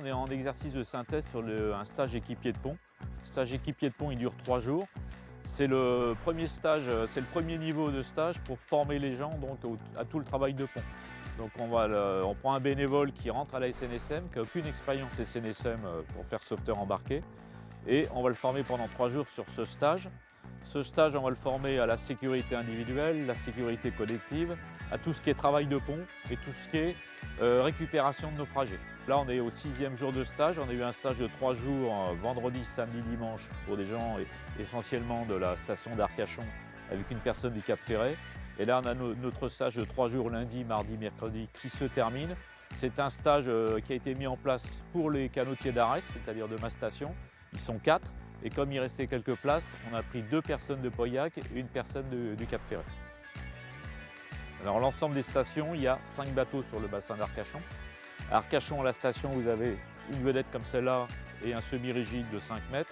on est en exercice de synthèse sur un stage équipier de pont. Le stage équipier de pont, il dure 3 jours. C'est le premier stage, c'est le premier niveau de stage pour former les gens donc, à tout le travail de pont. Donc on prend un bénévole qui rentre à la SNSM, qui n'a aucune expérience SNSM pour faire sauveteur embarqué. Et on va le former pendant 3 jours sur ce stage. Ce stage, on va le former à la sécurité individuelle, la sécurité collective, à tout ce qui est travail de pont et tout ce qui est récupération de naufragés. Là, on est au 6e jour de stage. On a eu un stage de 3 jours, vendredi, samedi, dimanche, pour des gens essentiellement de la station d'Arcachon avec une personne du Cap Ferret. Et là, on a notre stage de 3 jours, lundi, mardi, mercredi, qui se termine. C'est un stage qui a été mis en place pour les canotiers d'Arès, c'est-à-dire de ma station. Ils sont 4. Et comme il restait quelques places, on a pris 2 personnes de Pauillac et une personne du Cap Ferret. Alors l'ensemble des stations, il y a 5 bateaux sur le bassin d'Arcachon. À Arcachon, à la station, vous avez une vedette comme celle-là et un semi-rigide de 5 mètres.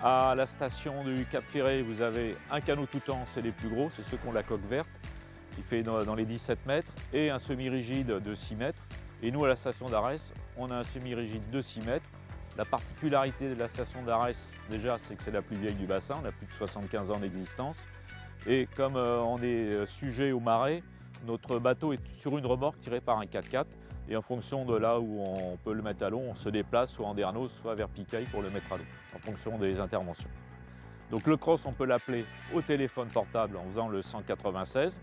À la station du Cap Ferret, vous avez un canot tout temps, c'est les plus gros, c'est ceux qui ont la coque verte, qui fait dans les 17 mètres, et un semi-rigide de 6 mètres. Et nous, à la station d'Arès, on a un semi-rigide de 6 mètres. La particularité de la station d'Arès, déjà, c'est que c'est la plus vieille du bassin, on a plus de 75 ans d'existence. Et comme on est sujet au marais, notre bateau est sur une remorque tirée par un 4x4. Et en fonction de là où on peut le mettre à l'eau, on se déplace soit en Dernos, soit vers Picaille pour le mettre à l'eau, en fonction des interventions. Donc le cross, on peut l'appeler au téléphone portable en faisant le 196,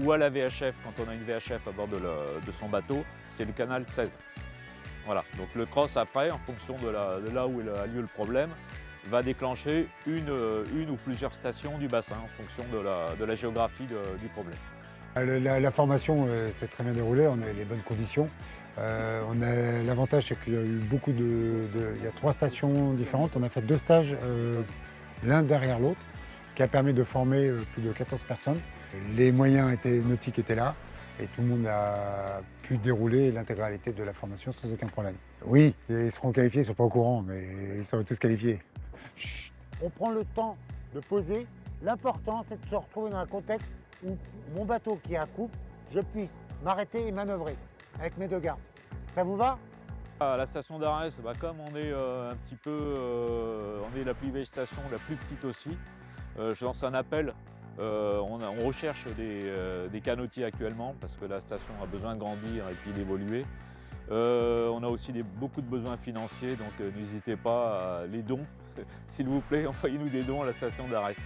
ou à la VHF, quand on a une VHF à bord de son bateau, c'est le canal 16. Voilà, donc le cross après, en fonction de là où a lieu le problème, va déclencher une ou plusieurs stations du bassin en fonction de la géographie du problème. La formation s'est très bien déroulée, on a eu les bonnes conditions. L'avantage, c'est qu'il y a eu il y a 3 stations différentes. On a fait 2 stages l'un derrière l'autre, ce qui a permis de former plus de 14 personnes. Les moyens nautiques étaient là et tout le monde a pu dérouler l'intégralité de la formation sans aucun problème. Oui, ils seront qualifiés, ils ne sont pas au courant, mais ils seront tous qualifiés. Chut. On prend le temps de poser. L'important, c'est de se retrouver dans un contexte où mon bateau qui est à coupe, je puisse m'arrêter et manœuvrer avec mes 2 gardes. Ça vous va? À la station d'Arès, comme on est un petit peu, on est la plus vieille station, la plus petite aussi, je lance un appel. On recherche des canotiers actuellement parce que la station a besoin de grandir et puis d'évoluer. On a aussi beaucoup de besoins financiers, donc n'hésitez pas à les dons. S'il vous plaît, envoyez-nous des dons à la station d'Arès.